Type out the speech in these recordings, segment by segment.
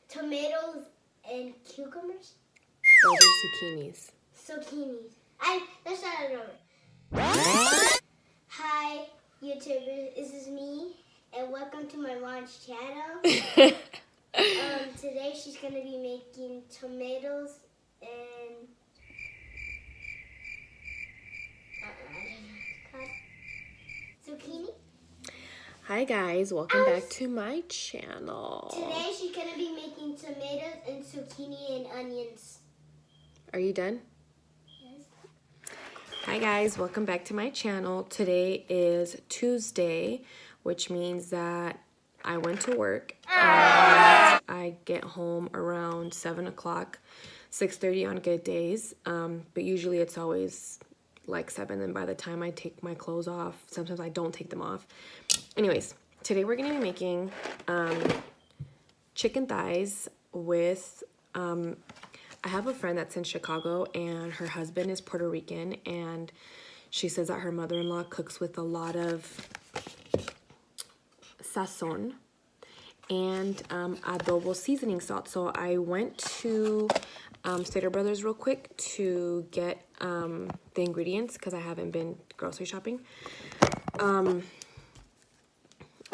tomatoes and cucumbers. Those are zucchinis. Zucchinis. That's not a number. Hi, YouTubers. This is me, and welcome to my mom's channel. Today she's gonna be making tomatoes and zucchini. Hi guys, welcome back to my channel. Today she's gonna be making tomatoes and zucchini and onions. Are you done? Yes. Hi guys, welcome back to my channel. Today is Tuesday, which means that I went to work and I get home around 7 o'clock, 6:30 on good days, but usually it's always like 7, and by the time I take my clothes off, sometimes I don't take them off. Anyways, today we're gonna be making chicken thighs with, I have a friend that's in Chicago and her husband is Puerto Rican, and she says that her mother-in-law cooks with a lot of sazon and adobo seasoning salt. So I went to Stater Brothers real quick to get the ingredients because I haven't been grocery shopping.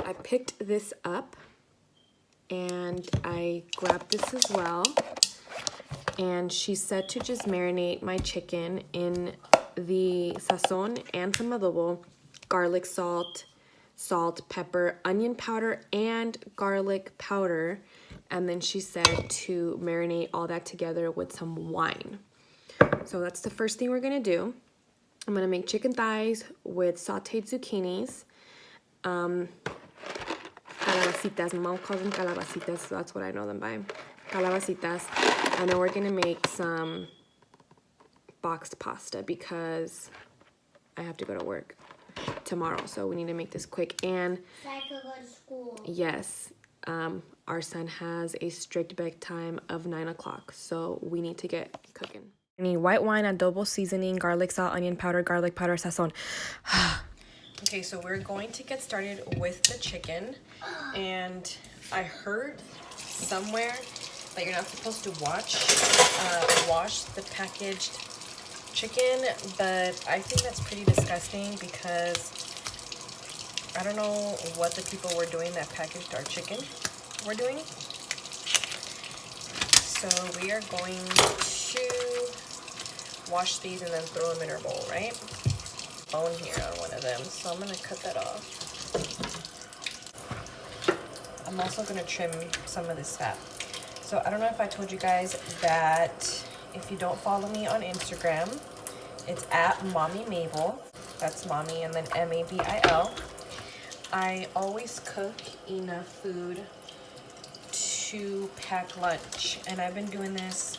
I picked this up and I grabbed this as well, and she said to just marinate my chicken in the sazon and some adobo, garlic salt, pepper, onion powder, and garlic powder. And then she said to marinate all that together with some wine. So that's the first thing we're gonna do. I'm gonna make chicken thighs with sauteed zucchinis. Calabacitas, my mom calls them calabacitas, so that's what I know them by. Calabacitas. And then we're gonna make some boxed pasta because I have to go to work tomorrow, so we need to make this quick. And So I could go to school. yes, our son has a strict bedtime of 9 o'clock, so we need to get cooking. I need white wine, adobo seasoning, garlic salt, onion powder, garlic powder, sazon. Okay, so we're going to get started with the chicken, and I heard somewhere that you're not supposed to wash the packaged chicken, but I think that's pretty disgusting because I don't know what the people were doing that packaged our chicken were doing. So we are going to wash these and then throw them in our bowl, right? Bone here on one of them, so I'm gonna cut that off. I'm also gonna trim some of this fat. So I don't know if I told you guys that if you don't follow me on Instagram, it's at Mommy Mabel. That's Mommy and then Mabil. I always cook enough food to pack lunch, and I've been doing this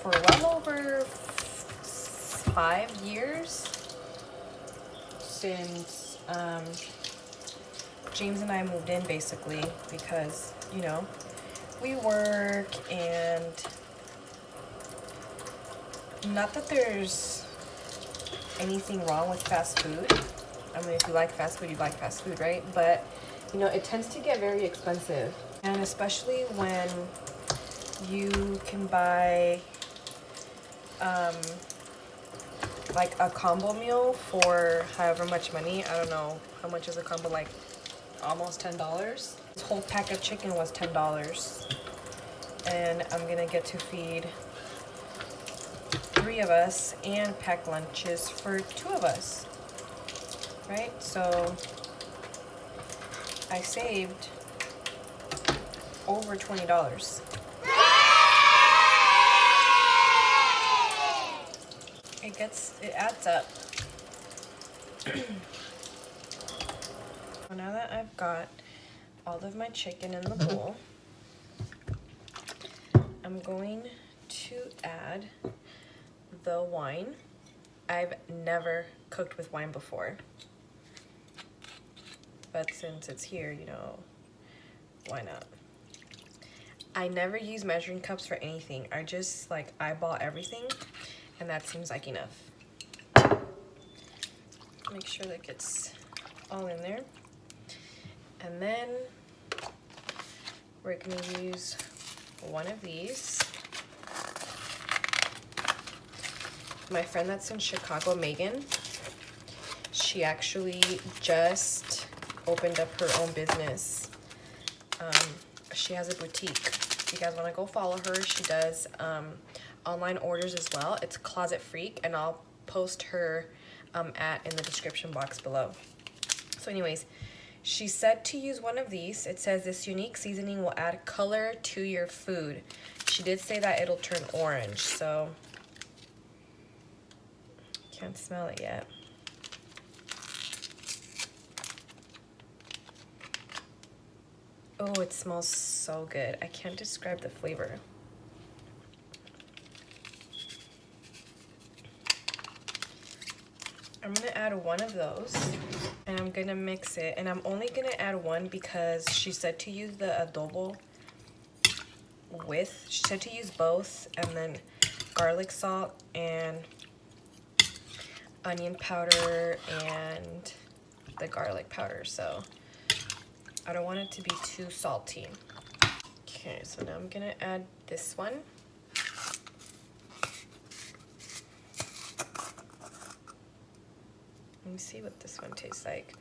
for well over 5 years, since James and I moved in, basically, because, you know, we work, and not that there's anything wrong with fast food. I mean, if you like fast food, you like fast food, right? But, you know, it tends to get very expensive, and especially when you can buy like a combo meal for however much money. I don't know how much is a combo, like almost $10. This whole pack of chicken was $10, and I'm gonna get to feed 3 of us and pack lunches for 2 of us, right? So I saved over $20. It adds up. So now that I've got all of my chicken in the bowl, I'm going to add the wine. I've never cooked with wine before, but since it's here, you know, why not? I never use measuring cups for anything. I just like eyeball everything, and that seems like enough. Make sure that gets all in there. And then we're gonna use one of these. My friend that's in Chicago, Megan, she actually just opened up her own business. She has a boutique. If you guys want to go follow her, she does online orders as well. It's Closet Freak, and I'll post her at in the description box below. So anyways, she said to use one of these. It says this unique seasoning will add color to your food. She did say that it'll turn orange, so can't smell it yet. Oh, it smells so good. I can't describe the flavor. I'm gonna add one of those and I'm gonna mix it, and I'm only gonna add one because she said to use the adobo with, she said to use both, and then garlic salt and onion powder and the garlic powder, so I don't want it to be too salty. Okay, so now I'm gonna add this one. Let me see what this one tastes like.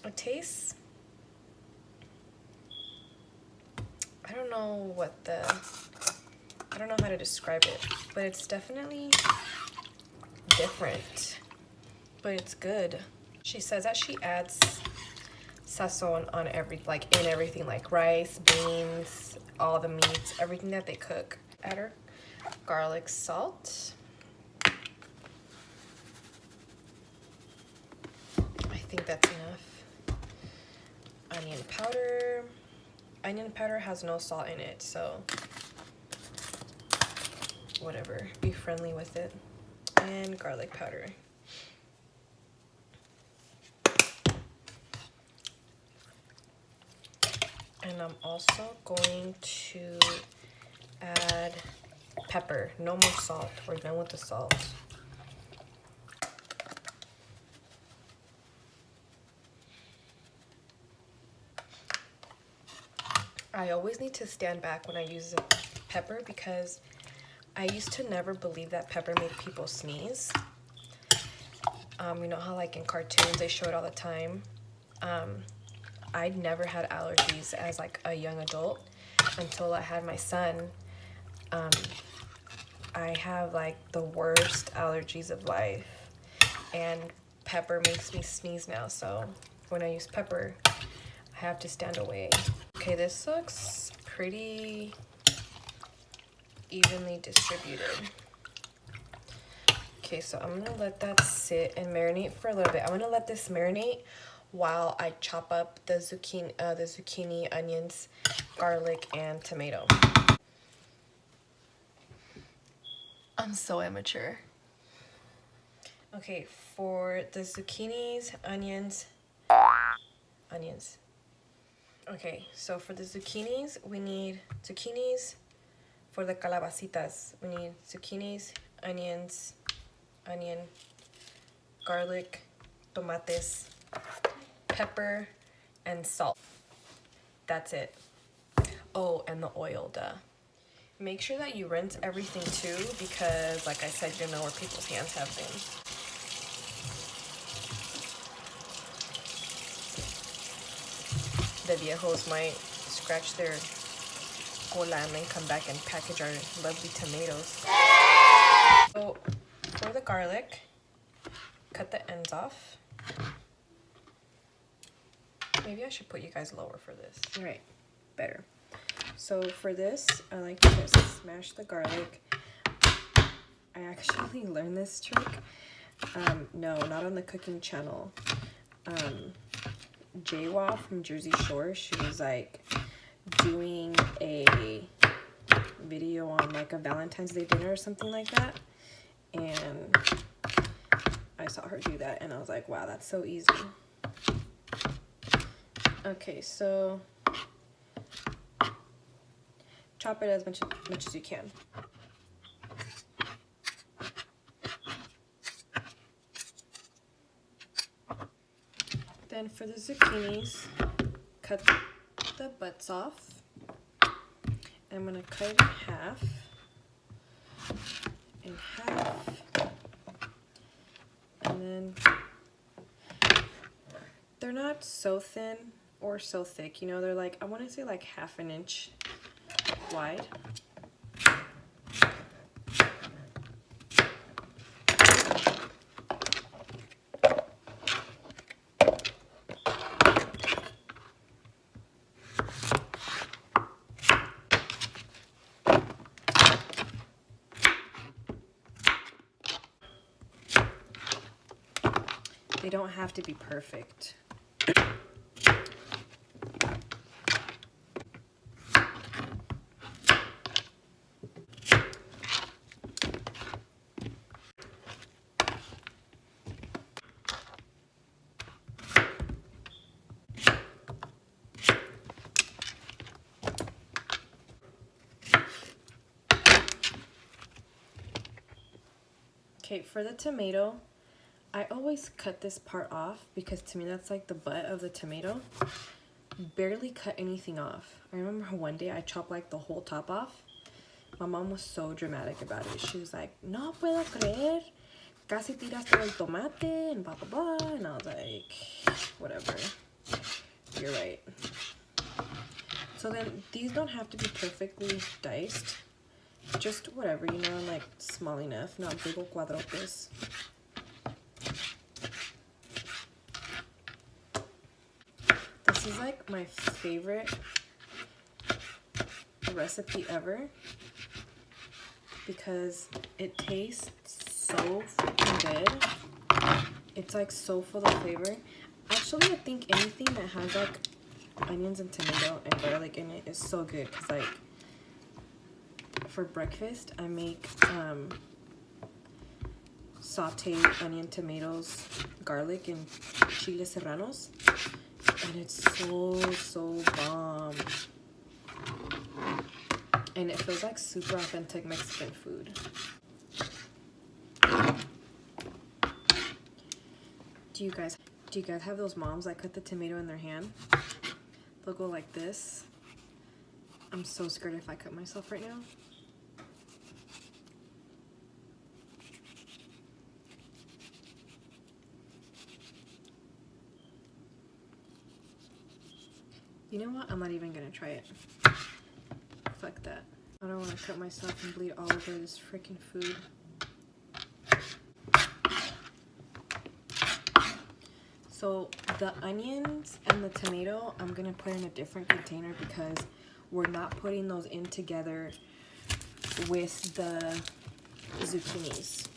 It tastes, I don't know how to describe it, but it's definitely different, but it's good. She says that she adds sazon on in everything, like rice, beans, all the meats, everything that they cook. Add her garlic salt. I think that's enough. Onion powder. Onion powder has no salt in it, so whatever, be friendly with it. And garlic powder. And I'm also going to add pepper. No more salt. We're done with the salt. I always need to stand back when I use pepper because I used to never believe that pepper made people sneeze. You know how like in cartoons they show it all the time. I'd never had allergies as like a young adult until I had my son. I have like the worst allergies of life, and pepper makes me sneeze now, so when I use pepper I have to stand away. Okay, this looks pretty evenly distributed. Okay, so I'm gonna let that sit and marinate for a little bit. I'm gonna let this marinate while I chop up the zucchini, onions, garlic, and tomato. I'm so immature. Okay, for the zucchinis, onions. Okay, so for the zucchinis, we need zucchinis. For the calabacitas, we need zucchinis, onions, garlic, tomates, pepper, and salt. That's it. Oh, and the oil, duh. Make sure that you rinse everything too, because like I said, you know where people's hands have been. The viejos might scratch their cola and then come back and package our lovely tomatoes. So for the garlic, cut the ends off. Maybe I should put you guys lower for this. All right, better. So for this, I like to just smash the garlic. I actually learned this trick. No, not on the cooking channel. Jaywa from Jersey Shore, she was like doing a video on like a Valentine's Day dinner or something like that, and I saw her do that and I was like, wow, that's so easy. Okay, so chop it as much as you can. then for the zucchinis, cut the butts off. I'm gonna cut it in half. And then they're not so thin or so thick, you know, they're like, I want to say like half an inch wide. They don't have to be perfect. Okay, for the tomato, I always cut this part off because to me that's like the butt of the tomato. Barely cut anything off. I remember one day I chopped like the whole top off. My mom was so dramatic about it. She was like, no puedo creer, casi tiras todo el tomate and blah blah blah. And I was like, whatever, you're right. So then these don't have to be perfectly diced. Just whatever, you know, like small enough, not big ol' cuadrotes. This is like my favorite recipe ever because it tastes so freaking good. It's like so full of flavor. Actually, I think anything that has like onions and tomato and garlic in it is so good because like for breakfast I make sauteed onion, tomatoes, garlic, and chile serranos. And it's so bomb. And it feels like super authentic Mexican food. Do you guys have those moms that cut the tomato in their hand? They'll go like this. I'm so scared if I cut myself right now. You know what? I'm not even gonna try it. Fuck that. I don't want to cut myself and bleed all over this freaking food. So the onions and the tomato, I'm gonna put in a different container because we're not putting those in together with the zucchinis.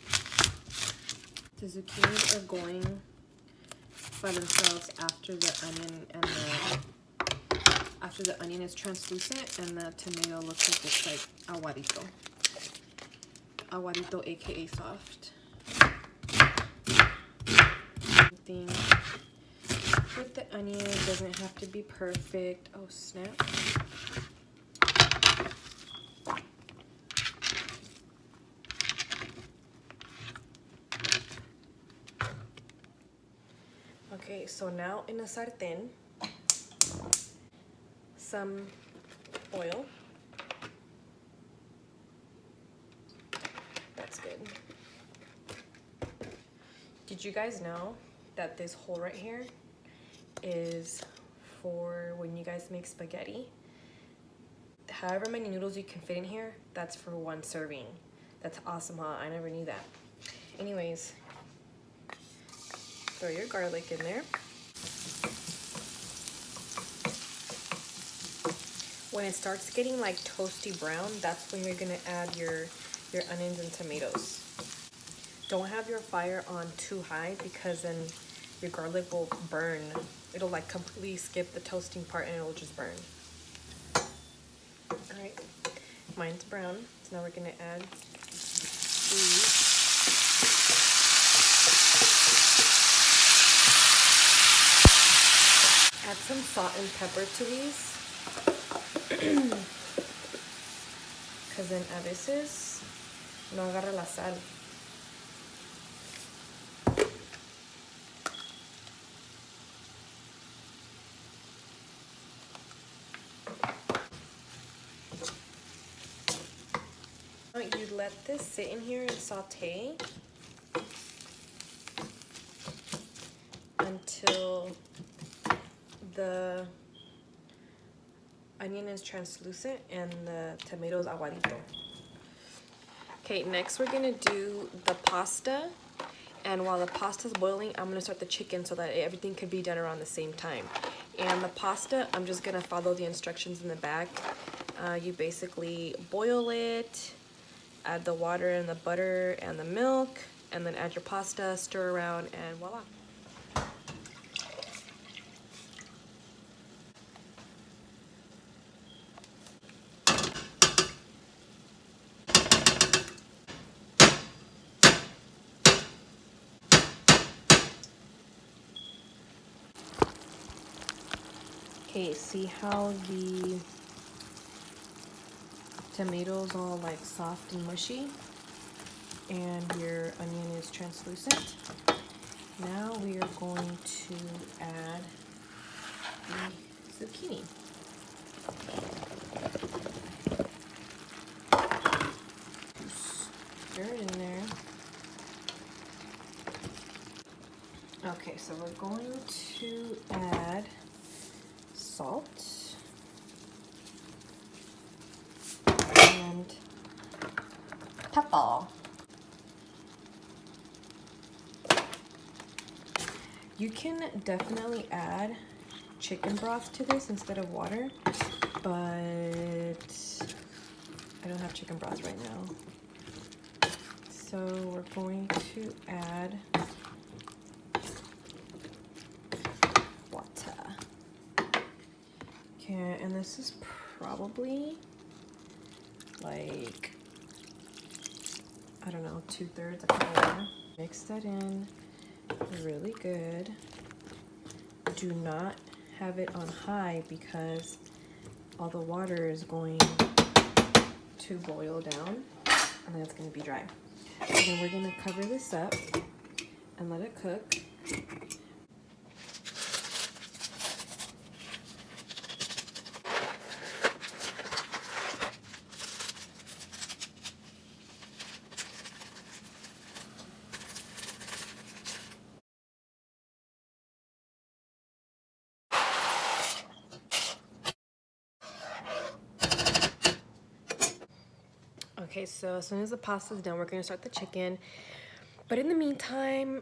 The zucchinis are going by themselves after the onion and after the onion is translucent and the tomato looks like it's like aguadito. Aguadito, aka soft. Thing with the onion, it doesn't have to be perfect. Oh snap. Okay, so now in a sartén, some oil. That's good. Did you guys know that this hole right here is for when you guys make spaghetti? However many noodles you can fit in here, that's for one serving. That's awesome, huh? I never knew that. Anyways, throw your garlic in there. When it starts getting like toasty brown, that's when you're gonna add your onions and tomatoes. Don't have your fire on too high because then your garlic will burn. It'll like completely skip the toasting part and it'll just burn. All right, mine's brown. So now we're gonna add these. Add some salt and pepper to these. Because then a veces no agarra la sal. you let this sit in here and saute until the onion is translucent and the tomato is aguadito. Okay, next we're gonna do the pasta. And while the pasta's boiling, I'm gonna start the chicken so that everything can be done around the same time. And the pasta, I'm just gonna follow the instructions in the back. You basically boil it, add the water and the butter and the milk, and then add your pasta, stir around, and voila. Okay, see how the tomatoes all like soft and mushy and your onion is translucent? Now we are going to add the zucchini. Stir it in there. Okay, so we're going to add salt and pepper. You can definitely add chicken broth to this instead of water, but I don't have chicken broth right now. So we're going to add water. Okay, and this is probably like, I don't know, 2/3 a cup of water. Mix that in really good. Do not have it on high because all the water is going to boil down and then it's going to be dry. And then we're going to cover this up and let it cook. Okay, so as soon as the pasta's done, we're gonna start the chicken. But in the meantime,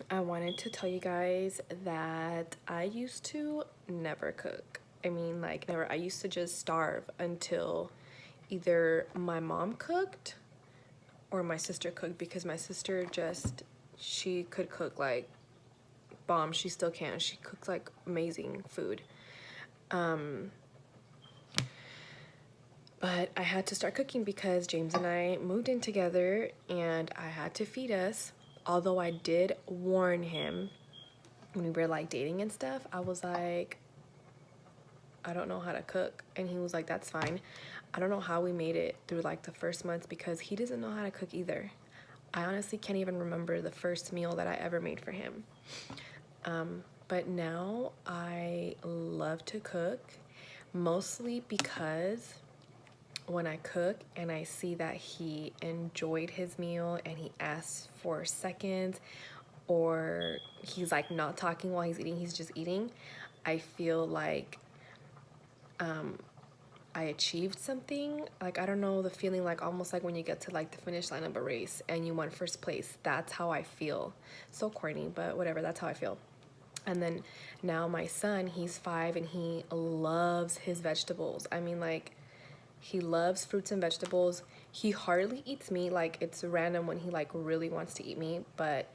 I wanted to tell you guys that I used to never cook. I mean, like, never. I used to just starve until either my mom cooked or my sister cooked, because my sister she could cook like bomb. She still can. She cooks like amazing food. But I had to start cooking because James and I moved in together and I had to feed us. Although I did warn him when we were like dating and stuff, I was like, I don't know how to cook. And he was like, that's fine. I don't know how we made it through like the first months because he doesn't know how to cook either. I honestly can't even remember the first meal that I ever made for him. But now I love to cook, mostly because when I cook and I see that he enjoyed his meal and he asks for seconds, or he's like not talking while he's eating, he's just eating, I feel like I achieved something. Like, I don't know, the feeling like almost like when you get to like the finish line of a race and you won first place. That's how I feel. So corny, but whatever, that's how I feel. And then now my son, he's 5 and he loves his vegetables. I mean, like, he loves fruits and vegetables. He hardly eats meat. Like, it's random when he like really wants to eat meat, but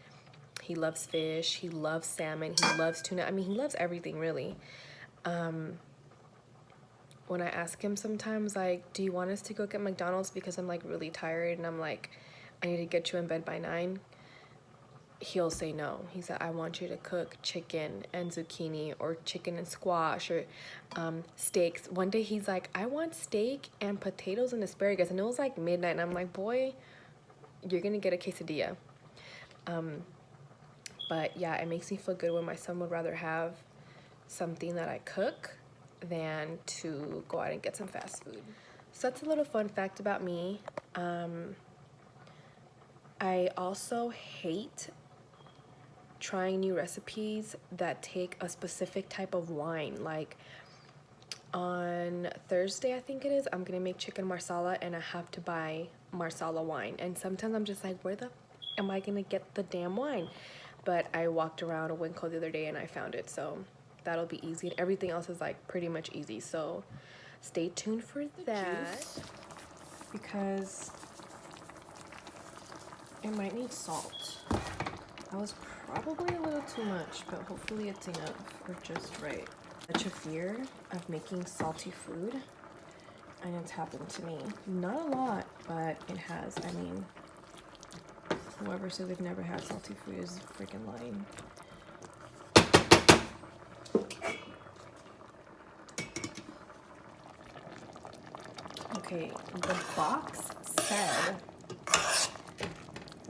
he loves fish, he loves salmon, he loves tuna. I mean, he loves everything really. When I ask him sometimes, like, do you want us to go get McDonald's because I'm like really tired and I'm like, I need to get you in bed by 9, he'll say no. He said, I want you to cook chicken and zucchini or chicken and squash or steaks. One day he's like, I want steak and potatoes and asparagus. And it was like midnight and I'm like, boy, you're gonna get a quesadilla. But yeah, it makes me feel good when my son would rather have something that I cook than to go out and get some fast food. So that's a little fun fact about me. I also hate trying new recipes that take a specific type of wine. Like on Thursday, I think it is, I'm gonna make chicken marsala and I have to buy marsala wine. And sometimes I'm just like, where the am I gonna get the damn wine? But I walked around a Winco the other day and I found it, so that'll be easy. And everything else is like pretty much easy, so stay tuned for that. Because it might need salt. That was probably a little too much, but hopefully it's enough or just right. Such a fear of making salty food, and it's happened to me. Not a lot, but it has. I mean, whoever says they've never had salty food is freaking lying. Okay, the box said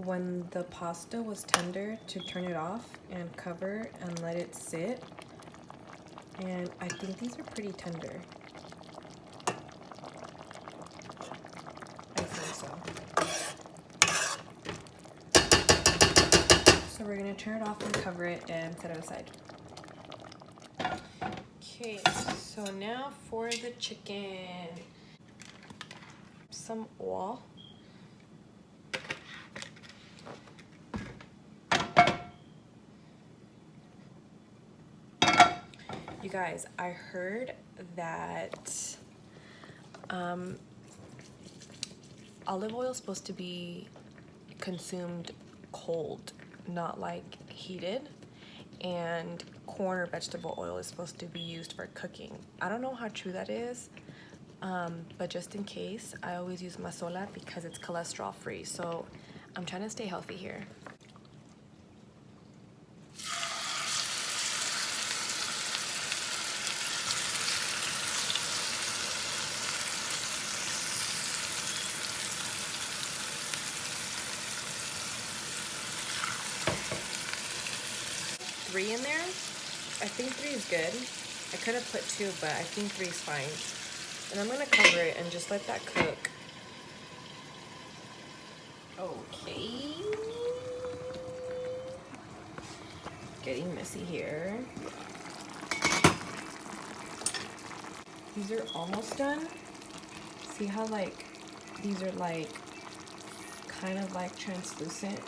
when the pasta was tender to turn it off and cover and let it sit. And I think these are pretty tender. I think so. So we're gonna turn it off and cover it and set it aside. Okay, so now for the chicken. Some oil. You guys, I heard that olive oil is supposed to be consumed cold, not like heated. And corn or vegetable oil is supposed to be used for cooking. I don't know how true that is, but just in case, I always use masola because it's cholesterol free. So I'm trying to stay healthy here. Three in there. I think 3 is good. I could have put 2, but I think 3 is fine. And I'm gonna cover it and just let that cook. Okay. Getting messy here. These are almost done. See how like these are like kind of like translucent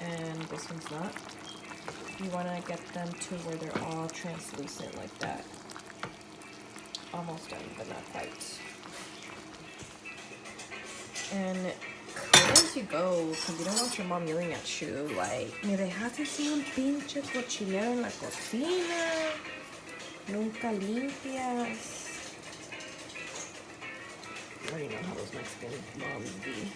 and this one's not? You want to get them to where they're all translucent like that. Almost done, but not quite. And clean as you go, because you don't want your mom yelling at you like, me dejaste sin un pinche cochinero en la cocina, nunca limpias. I already know how those Mexican moms be.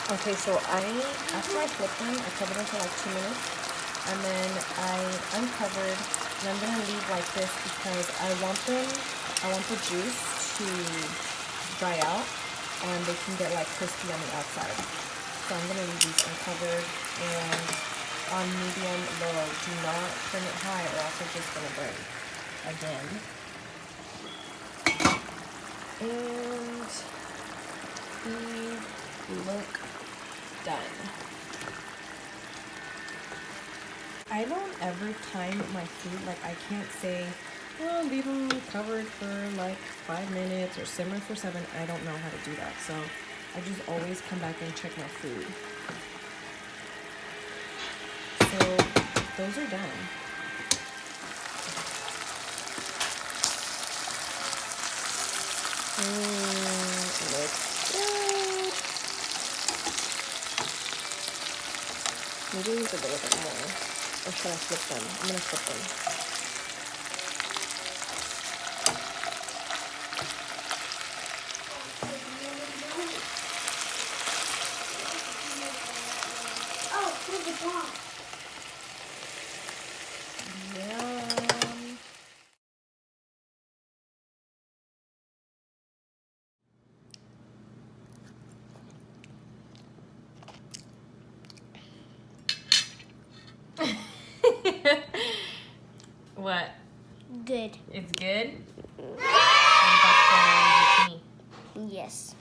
Okay, so after I flipped them, I covered them for like 2 minutes, and then I uncovered, and I'm gonna leave like this because I want the juice to dry out, and they can get like crispy on the outside. So I'm gonna leave these uncovered and on medium low. Do not turn it high or else it's just gonna burn again. And these look done. I don't ever time my food. Like I can't say, well, leave them covered for like 5 minutes or simmer for 7. I don't know how to do that. So I just always come back and check my food. So those are done. Looks good. Maybe use a little bit more. Or should I flip them? I'm gonna flip them. Oh, there's a bomb. Yum. What? Good. It's good? What about the zucchini? Yes.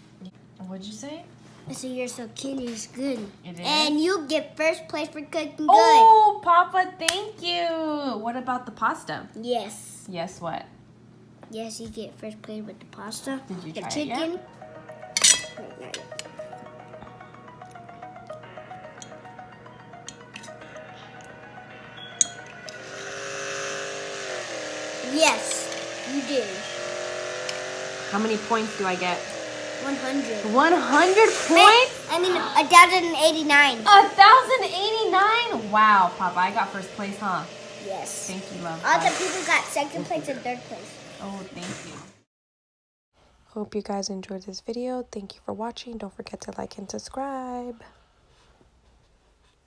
What'd you say? I said your zucchini is good. It is? And you get first place for cooking good. Oh, Papa, thank you. What about the pasta? Yes. Yes, what? Yes, you get first place with the pasta. Did you the try it chicken. yet? Yes, you did. How many points do I get? 100. 100 points? I mean, 1,089. 1,089? Wow, Papa, I got first place, huh? Yes. Thank you, love. Other people got second place and third place. Oh, thank you. Hope you guys enjoyed this video. Thank you for watching. Don't forget to like and subscribe.